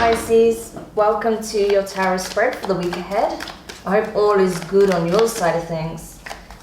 Pisces, welcome to your tarot spread for the week ahead. I hope all is good on your side of things.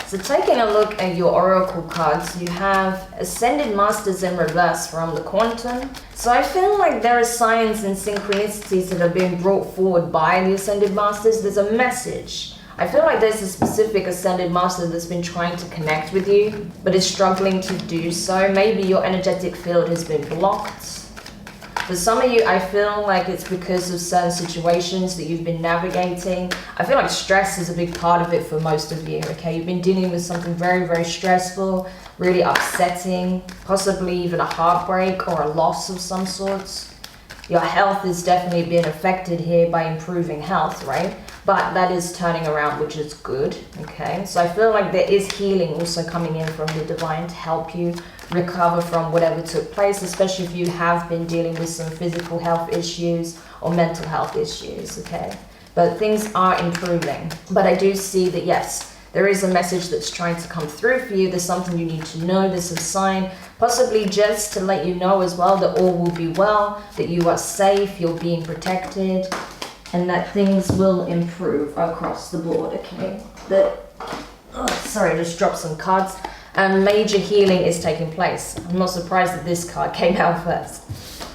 So taking a look at your oracle cards, you have Ascended Masters in reverse from the Quantum. So I feel like there are signs and synchronicities that are being brought forward by the Ascended Masters. There's a message. I feel like there's a specific Ascended Master that's been trying to connect with you, but is struggling to do so. Maybe your energetic field has been blocked. For some of you, I feel like it's because of certain situations that you've been navigating. I feel like stress is a big part of it for most of you, okay? You've been dealing with something very, very stressful, really upsetting, possibly even a heartbreak or a loss of some sorts. Your health is definitely being affected here by improving health, right? But that is turning around, which is good, okay? So I feel like there is healing also coming in from the divine to help you recover from whatever took place, especially if you have been dealing with some physical health issues or mental health issues, okay? But things are improving. But I do see that, yes, there is a message that's trying to come through for you. There's something you need to know. There's a sign, possibly just to let you know as well that all will be well, that you are safe, you're being protected, and that things will improve across the board, okay? Sorry, I just dropped some cards. Major healing is taking place. I'm not surprised that this card came out first,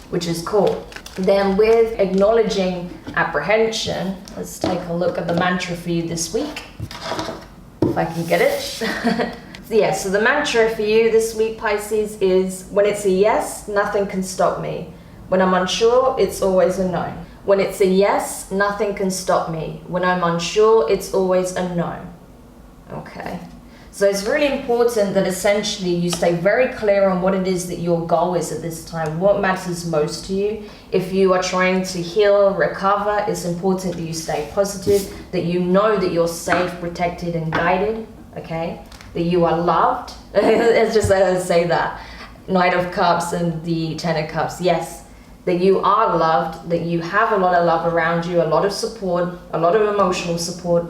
which is cool. Then with acknowledging apprehension, let's take a look at the mantra for you this week, if I can get it. Yeah, so the mantra for you this week, Pisces, is when it's a yes, nothing can stop me. When I'm unsure, it's always a no. When it's a yes, nothing can stop me. When I'm unsure, it's always a no. Okay. So it's really important that essentially you stay very clear on what it is that your goal is at this time, what matters most to you. If you are trying to heal, recover, it's important that you stay positive, that you know that you're safe, protected, and guided, okay? That you are loved. Let's just say that. Knight of Cups and the Ten of Cups, yes. That you are loved, that you have a lot of love around you, a lot of support, a lot of emotional support.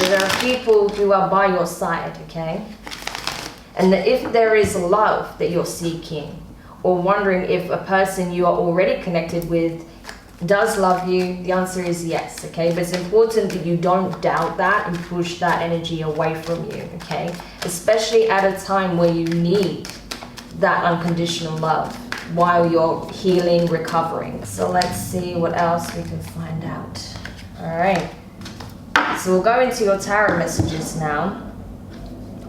There are people who are by your side, okay? And that if there is love that you're seeking, or wondering if a person you are already connected with does love you, the answer is yes, okay? But it's important that you don't doubt that and push that energy away from you, okay? Especially at a time where you need that unconditional love while you're healing, recovering. So let's see what else we can find out. All right. So we'll go into your tarot messages now.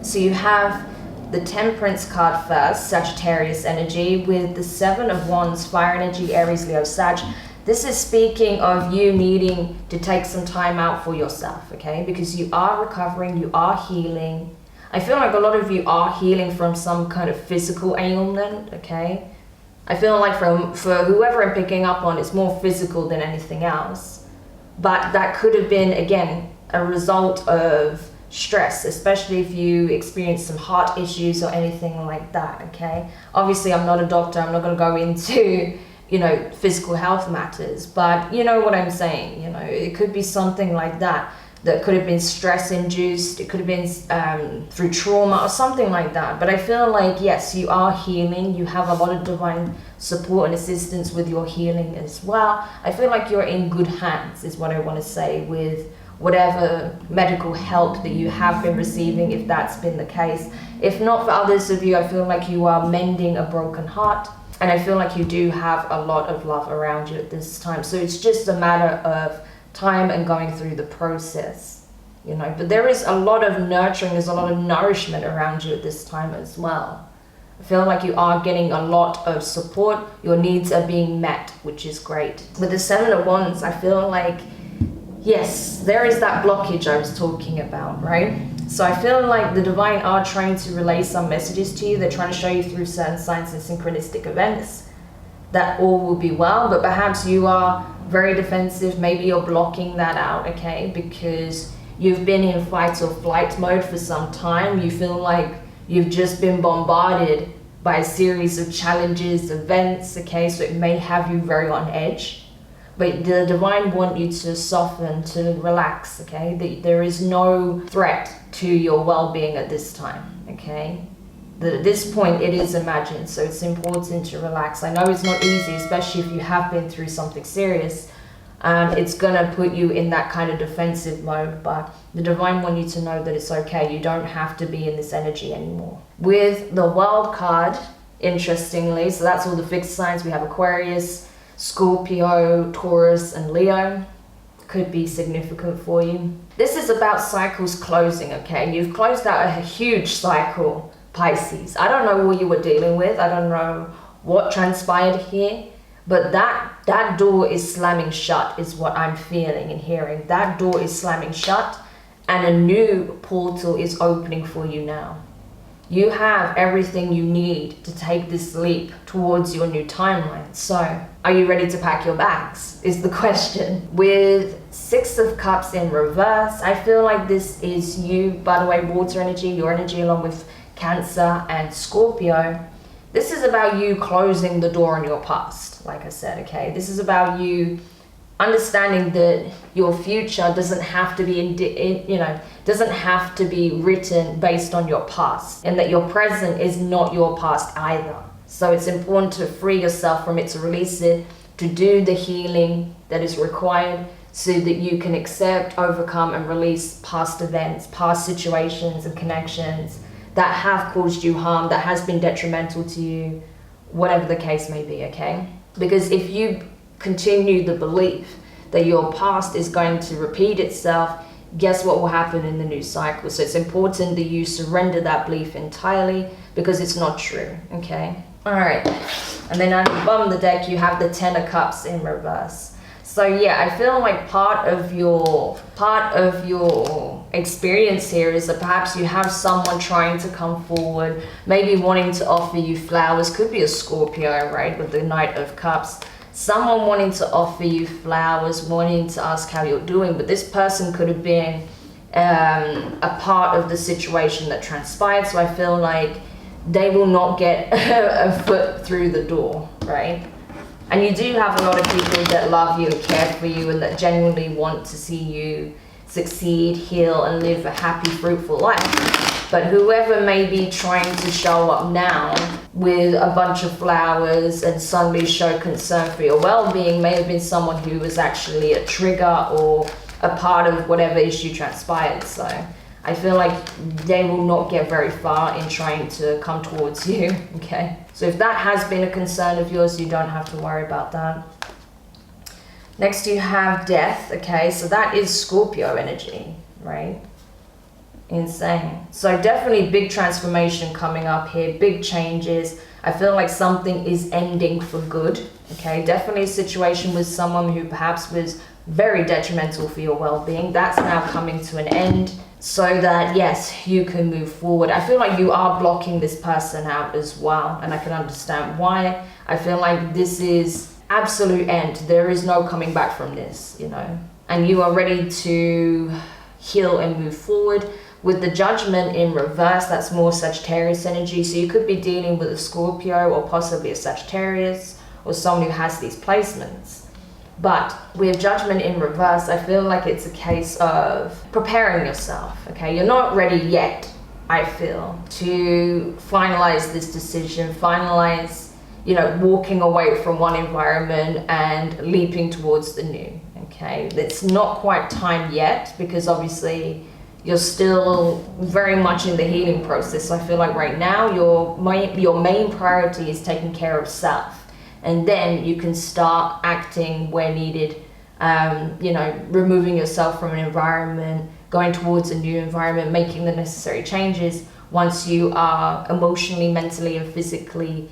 So you have the Temperance card first, Sagittarius energy, with the Seven of Wands, fire energy, Aries, Leo, Sag. This is speaking of you needing to take some time out for yourself, okay? Because you are recovering, you are healing. I feel like a lot of you are healing from some kind of physical ailment, okay? I feel like for whoever I'm picking up on, it's more physical than anything else. But that could have been, again, a result of stress, especially if you experience some heart issues or anything like that, okay? Obviously, I'm not a doctor. I'm not going to go into, you know, physical health matters, but you know what I'm saying. You know, it could be something like that. That could have been stress-induced. It could have been through trauma or something like that. But I feel like, yes, you are healing. You have a lot of divine support and assistance with your healing as well. I feel like you're in good hands, is what I want to say, with whatever medical help that you have been receiving, if that's been the case. If not, for others of you, I feel like you are mending a broken heart. And I feel like you do have a lot of love around you at this time. So it's just a matter of time and going through the process, you know. But there is a lot of nurturing, there's a lot of nourishment around you at this time as well. I feel like you are getting a lot of support. Your needs are being met, which is great. With the Seven of Wands, I feel like, yes, there is that blockage I was talking about, right? So I feel like the divine are trying to relay some messages to you. They're trying to show you through certain signs and synchronistic events that all will be well, but perhaps you are very defensive. Maybe you're blocking that out, okay? Because you've been in fight or flight mode for some time. You feel like you've just been bombarded by a series of challenges, events, okay? So it may have you very on edge. But the divine want you to soften, to relax, okay? There is no threat to your well-being at this time, okay? that at this point it is imagined, so it's important to relax. I know it's not easy, especially if you have been through something serious. It's gonna put you in that kind of defensive mode, but the divine want you to know that it's okay. You don't have to be in this energy anymore. With the World card, interestingly, so that's all the fixed signs. We have Aquarius, Scorpio, Taurus, and Leo. Could be significant for you. This is about cycles closing, okay? You've closed out a huge cycle, Pisces. I don't know what you were dealing with. I don't know what transpired here. But that door is slamming shut is what I'm feeling and hearing. That door is slamming shut and a new portal is opening for you now. You have everything you need to take this leap towards your new timeline. So, are you ready to pack your bags? Is the question. With 6 of Cups in reverse, I feel like this is you, by the way, water energy, your energy along with Cancer and Scorpio. This is about you closing the door on your past, like I said, okay? This is about you understanding that your future doesn't have to be, doesn't have to be written based on your past, and that your present is not your past either. So it's important to free yourself from it, to release it, to do the healing that is required so that you can accept, overcome, and release past events, past situations and connections that have caused you harm, that has been detrimental to you, whatever the case may be, okay? Because if you continue the belief that your past is going to repeat itself, guess what will happen in the new cycle? So it's important that you surrender that belief entirely because it's not true, okay? All right, and then at the bottom of the deck, you have the 10 of Cups in reverse. So yeah, I feel like part of your experience here is that perhaps you have someone trying to come forward, maybe wanting to offer you flowers. Could be a Scorpio, right, with the Knight of Cups. Someone wanting to offer you flowers, wanting to ask how you're doing, but this person could have been a part of the situation that transpired. So I feel like they will not get a foot through the door, right? And you do have a lot of people that love you and care for you and that genuinely want to see you succeed, heal, and live a happy, fruitful life. But whoever may be trying to show up now with a bunch of flowers and suddenly show concern for your well-being may have been someone who was actually a trigger or a part of whatever issue transpired. So I feel like they will not get very far in trying to come towards you, okay? So if that has been a concern of yours, you don't have to worry about that. Next you have Death, okay? So that is Scorpio energy, right? Insane. So definitely big transformation coming up here, big changes. I feel like something is ending for good, okay? Definitely a situation with someone who perhaps was very detrimental for your well-being. That's now coming to an end so that, yes, you can move forward. I feel like you are blocking this person out as well, and I can understand why. I feel like this is absolute end. There is no coming back from this, you know, and you are ready to heal and move forward. With the Judgment in reverse, that's more Sagittarius energy. So you could be dealing with a Scorpio or possibly a Sagittarius or someone who has these placements. But with Judgment in reverse, I feel like it's a case of preparing yourself, okay? You're not ready yet, I feel, to finalize this decision, finalize, you know, walking away from one environment and leaping towards the new, okay? It's not quite time yet because obviously you're still very much in the healing process. So I feel like right now your main priority is taking care of self. And then you can start acting where needed, you know, removing yourself from an environment, going towards a new environment, making the necessary changes once you are emotionally, mentally, and physically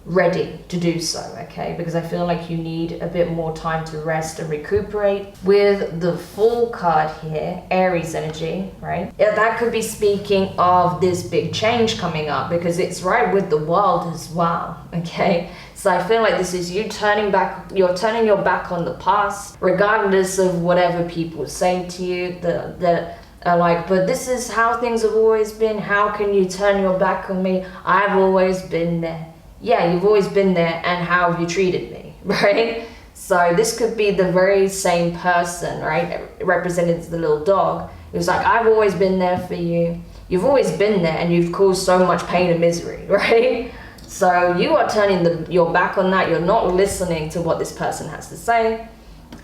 ready to do so, okay? Because I feel like you need a bit more time to rest and recuperate. With the Fool card here, Aries energy, right? Yeah, that could be speaking of this big change coming up because it's right with the World as well, okay? So I feel like this is you turning back, you're turning your back on the past, regardless of whatever people say to you, that are like, but this is how things have always been. How can you turn your back on me? I've always been there. Yeah, you've always been there, and how have you treated me, right? So this could be the very same person, right? Represented as the little dog. It was like, I've always been there for you. You've always been there and you've caused so much pain and misery, right? So you are turning your back on that. You're not listening to what this person has to say,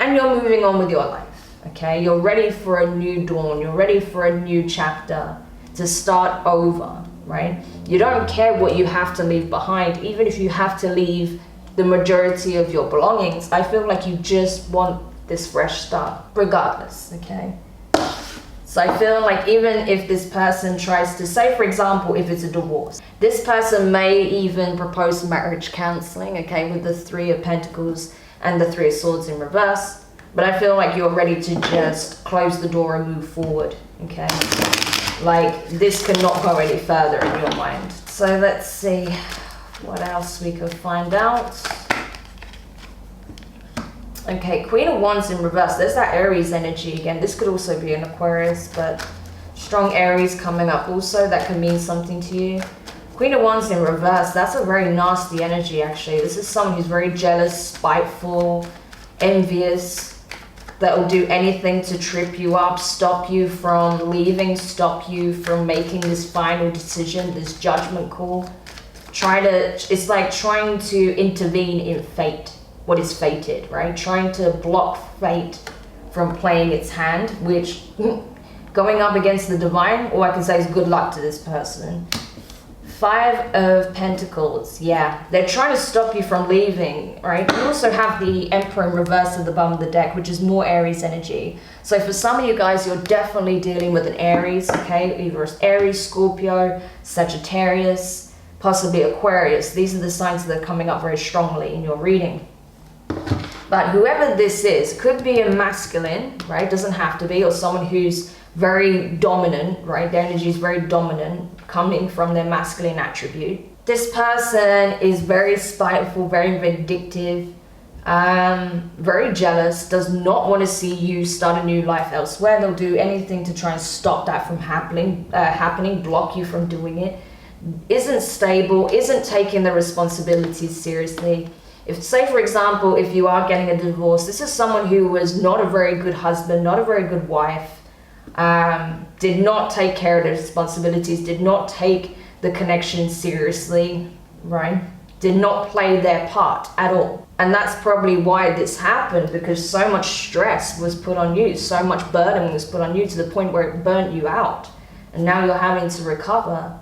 and you're moving on with your life, okay? You're ready for a new dawn. You're ready for a new chapter to start over, right? You don't care what you have to leave behind, even if you have to leave the majority of your belongings. I feel like you just want this fresh start, regardless, okay? So I feel like even if this person tries to, say for example, if it's a divorce, this person may even propose marriage counseling, okay, with the Three of Pentacles and the Three of Swords in reverse. But I feel like you're ready to just close the door and move forward, okay? Like, this cannot go any further in your mind. So let's see what else we could find out. Okay, Queen of Wands in reverse. There's that Aries energy again. This could also be an Aquarius, but strong Aries coming up also. That can mean something to you. Queen of Wands in reverse. That's a very nasty energy, actually. This is someone who's very jealous, spiteful, envious, that will do anything to trip you up, stop you from leaving, stop you from making this final decision, this judgment call. It's like trying to intervene in fate. What is fated, right? Trying to block fate from playing its hand, which going up against the divine, all I can say is good luck to this person. Five of Pentacles, yeah, they're trying to stop you from leaving, right? You also have the Emperor in reverse at the bottom of the deck, which is more Aries energy. So for some of you guys, you're definitely dealing with an Aries, okay? Either Aries, Scorpio, Sagittarius, possibly Aquarius. These are the signs that are coming up very strongly in your reading. But whoever this is, could be a masculine, right? Doesn't have to be, or someone who's very dominant, right? Their energy is very dominant, coming from their masculine attribute. This person is very spiteful, very vindictive, very jealous, does not want to see you start a new life elsewhere. They'll do anything to try and stop that from happening, block you from doing it. Isn't stable, isn't taking the responsibilities seriously. If, say for example, if you are getting a divorce, this is someone who was not a very good husband, not a very good wife, did not take care of their responsibilities, did not take the connection seriously, right? Did not play their part at all. And that's probably why this happened, because so much stress was put on you, so much burden was put on you to the point where it burnt you out. And now you're having to recover.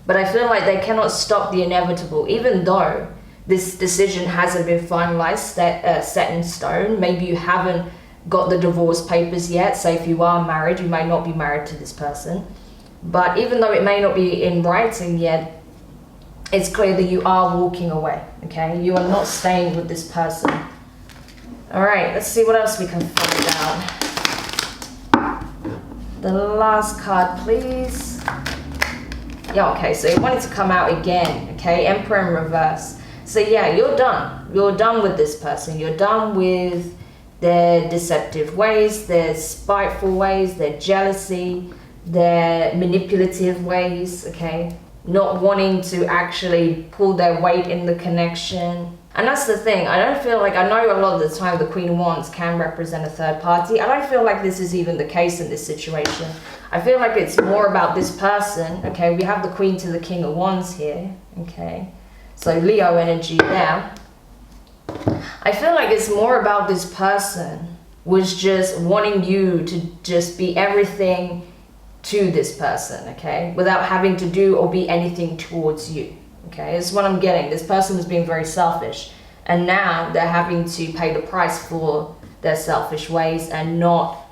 But I feel like they cannot stop the inevitable, even though this decision hasn't been finalized, set in stone. Maybe you haven't got the divorce papers yet. So if you are married, you may not be married to this person. But even though it may not be in writing yet, it's clear that you are walking away, okay? You are not staying with this person. All right, let's see what else we can find out. The last card, please. Yeah, okay, so you wanted to come out again, okay? Emperor in reverse. So yeah, you're done. You're done with this person. You're done with their deceptive ways, their spiteful ways, their jealousy, their manipulative ways, okay? Not wanting to actually pull their weight in the connection. And that's the thing. I don't feel like, I know a lot of the time the Queen of Wands can represent a third party. I don't feel like this is even the case in this situation. I feel like it's more about this person, okay? We have the Queen to the King of Wands here, okay? So Leo energy there. I feel like it's more about this person was just wanting you to just be everything to this person, okay? Without having to do or be anything towards you, okay? That's what I'm getting. This person was being very selfish, and now they're having to pay the price for their selfish ways and not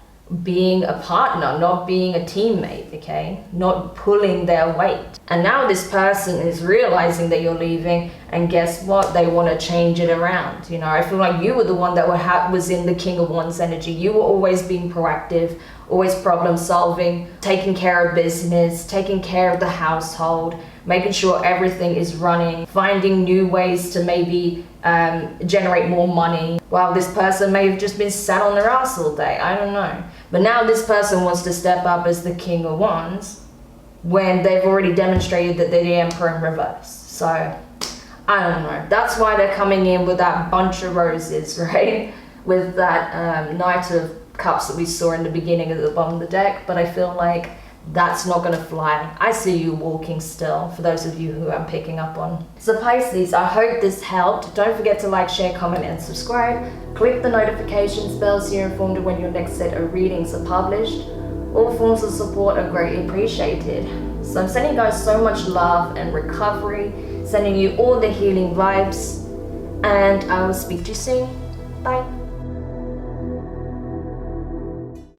being a partner, not being a teammate, okay? Not pulling their weight. And now this person is realizing that you're leaving, and guess what? They want to change it around. You know, I feel like you were the one that was in the King of Wands energy. You were always being proactive, always problem solving, taking care of business, taking care of the household, making sure everything is running, finding new ways to maybe generate more money, while this person may have just been sat on their ass all day. I don't know. But now this person wants to step up as the King of Wands when they've already demonstrated that they're the Emperor in reverse. So, I don't know. That's why they're coming in with that bunch of roses, right? With that Knight of Cups that we saw in the beginning of the bottom of the deck. But I feel like that's not gonna fly. I see you walking still, for those of you who I'm picking up on. So Pisces, I hope this helped. Don't forget to like, share, comment, and subscribe. Click the notifications bell so you're informed of when your next set of readings are published. All forms of support are greatly appreciated. So I'm sending you guys so much love and recovery, sending you all the healing vibes, and I will speak to you soon. Bye.